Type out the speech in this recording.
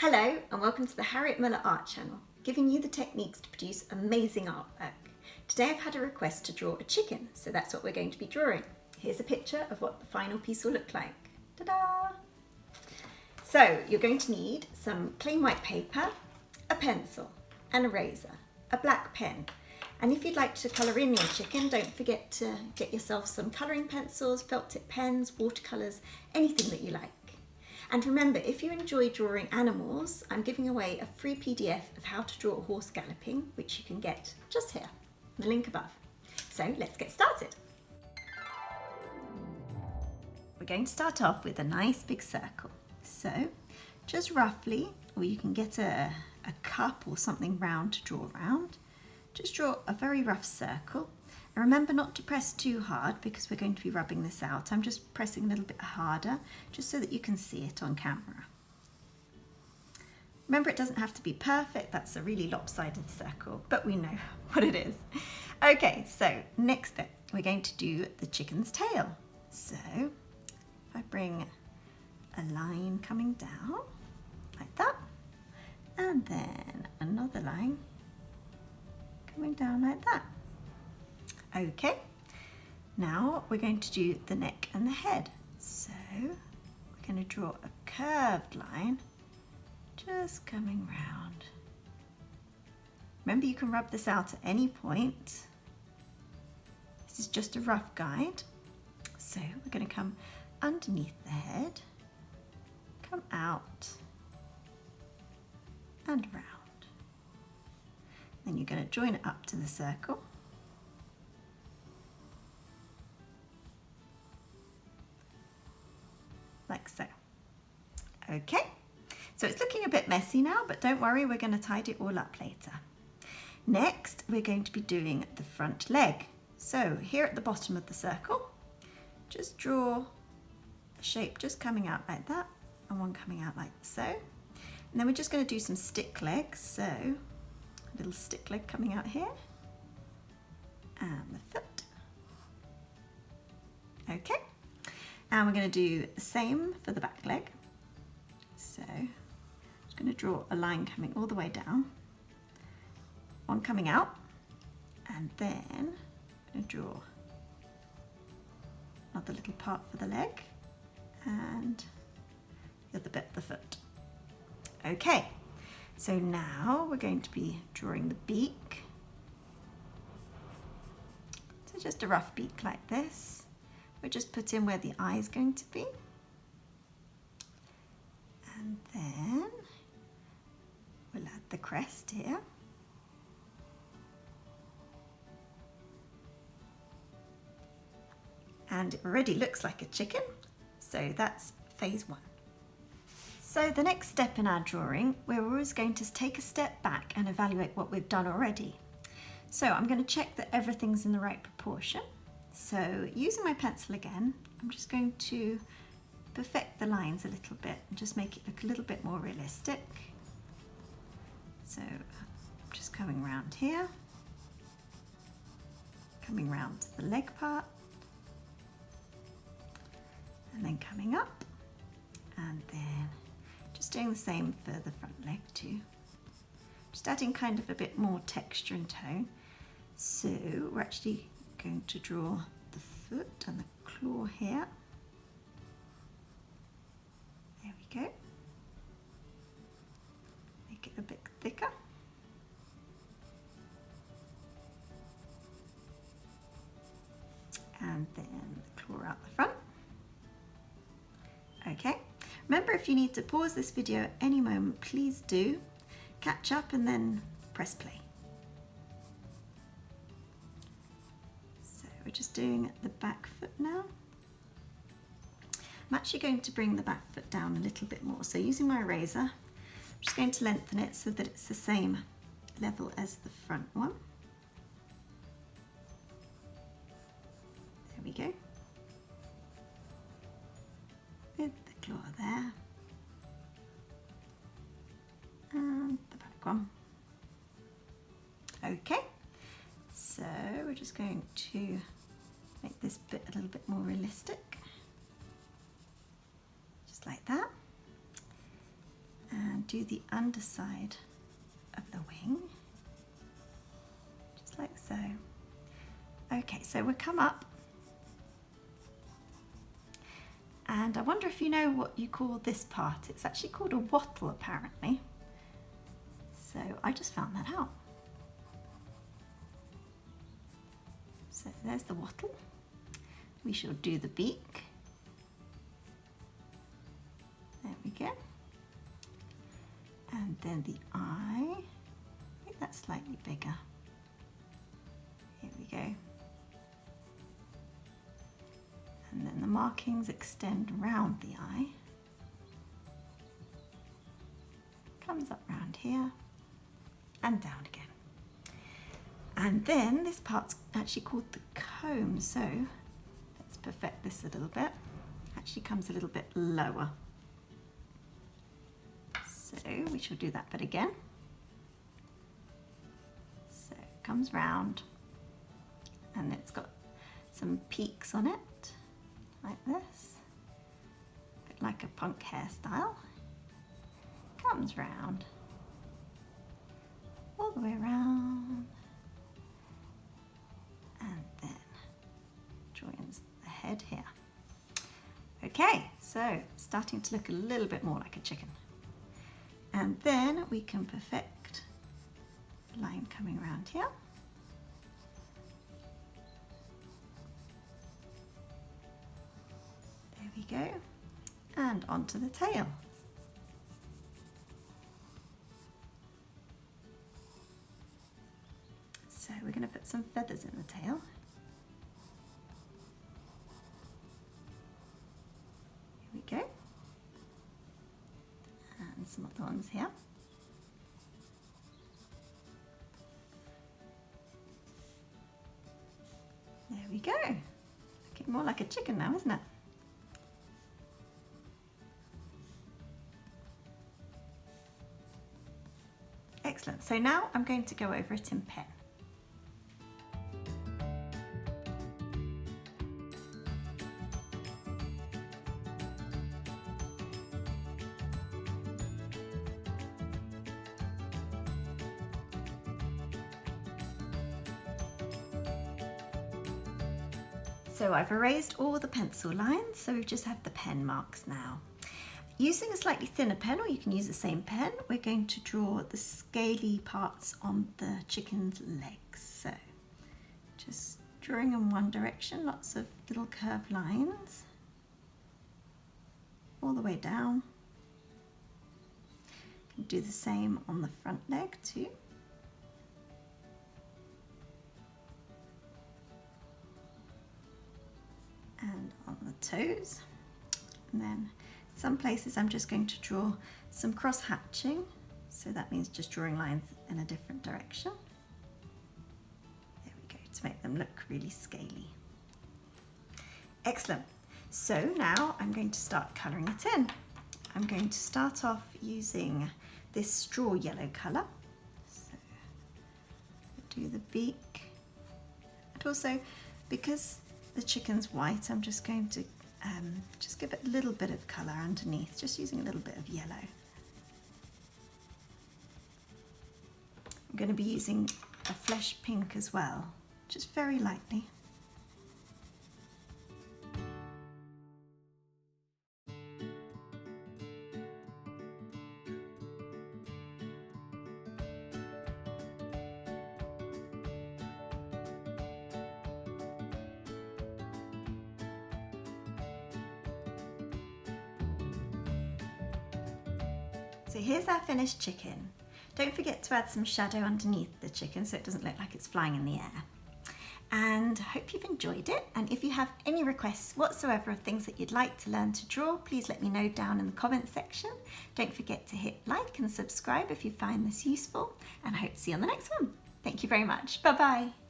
Hello and welcome to the Harriet Muller Art Channel, giving you the techniques to produce amazing artwork. Today I've had a request to draw a chicken, so that's what we're going to be drawing. Here's a picture of what the final piece will look like. Ta-da! So you're going to need some plain white paper, a pencil, an eraser, a black pen. And if you'd like to colour in your chicken, don't forget to get yourself some colouring pencils, felt tip pens, watercolours, anything that you like. And remember, if you enjoy drawing animals, I'm giving away a free PDF of how to draw a horse galloping, which you can get just here, the link above. So let's get started. We're going to start off with a nice big circle. So just roughly, or you can get a cup or something round to draw around. Just draw a very rough circle. And remember not to press too hard because we're going to be rubbing this out. I'm just pressing a little bit harder just so that you can see it on camera. Remember, it doesn't have to be perfect. That's a really lopsided circle, but we know what it is. Okay, so next bit, we're going to do the chicken's tail. So if I bring a line coming down like that, and then another line coming down like that. Okay, now we're going to do the neck and the head. So we're going to draw a curved line just coming round. Remember, you can rub this out at any point. This is just a rough guide. So we're going to come underneath the head, come out and round. Then you're going to join it up to the circle. Like so. Okay, so it's looking a bit messy now, but don't worry, we're going to tidy it all up later. Next, we're going to be doing the front leg. So here at the bottom of the circle, just draw a shape just coming out like that, and one coming out like so. And then we're just going to do some stick legs. So a little stick leg coming out here, and the foot. Okay. And we're going to do the same for the back leg. So I'm just going to draw a line coming all the way down, one coming out, and then I'm going to draw another little part for the leg and the other bit of the foot. Okay, so now we're going to be drawing the beak. So just a rough beak like this. We'll just put in where the eye is going to be. And then we'll add the crest here. And it already looks like a chicken. So that's phase one. So the next step in our drawing, we're always going to take a step back and evaluate what we've done already. So I'm going to check that everything's in the right proportion. So using my pencil again, I'm just going to perfect the lines a little bit and just make it look a little bit more realistic. So I'm just coming round here, coming round to the leg part, and then coming up, and then just doing the same for the front leg too. Just adding kind of a bit more texture and tone. So we're actually going to draw the foot and the claw here. There we go. Make it a bit thicker. And then the claw out the front. Okay. Remember, if you need to pause this video at any moment, please do. Catch up and then press play. We're just doing the back foot now. I'm actually going to bring the back foot down a little bit more. So using my eraser, I'm just going to lengthen it so that it's the same level as the front one. There we go. With the claw there. And the back one. Okay. So we're just going to make this bit a little bit more realistic, just like that. And do the underside of the wing, just like so. Okay, so we'll come up, and I wonder if you know what you call this part. It's actually called a wattle, apparently. So I just found that out. So there's the wattle. We shall do the beak. There we go. And then the eye. I think that's slightly bigger. Here we go. And then the markings extend round the eye. Comes up round here and down again. And then this part's actually called the comb, so let's perfect this a little bit. Actually comes a little bit lower. So we shall do that bit again. So it comes round and it's got some peaks on it, like this. A bit like a punk hairstyle. Comes round, all the way around, and then joins the head here. Okay, so starting to look a little bit more like a chicken. And then we can perfect the line coming around here. There we go. And onto the tail. So we're going to put some feathers in the tail. Here we go. And some other ones here. There we go. Looking more like a chicken now, isn't it? Excellent. So now I'm going to go over it in pen. So I've erased all the pencil lines, so we just have the pen marks now. Using a slightly thinner pen, or you can use the same pen, we're going to draw the scaly parts on the chicken's legs. So just drawing in one direction, lots of little curved lines, all the way down. You can do the same on the front leg too. And on the toes. And then some places I'm just going to draw some cross hatching, so that means just drawing lines in a different direction. There we go, to make them look really scaly. Excellent. So now I'm going to start colouring it in. I'm going to start off using this straw yellow colour. So do the beak, and also because the chicken's white, I'm just going to just give it a little bit of colour underneath, just using a little bit of yellow. I'm going to be using a flesh pink as well, just very lightly. So here's our finished chicken. Don't forget to add some shadow underneath the chicken so it doesn't look like it's flying in the air. And I hope you've enjoyed it. And if you have any requests whatsoever of things that you'd like to learn to draw, please let me know down in the comments section. Don't forget to hit like and subscribe if you find this useful, and I hope to see you on the next one. Thank you very much. Bye bye.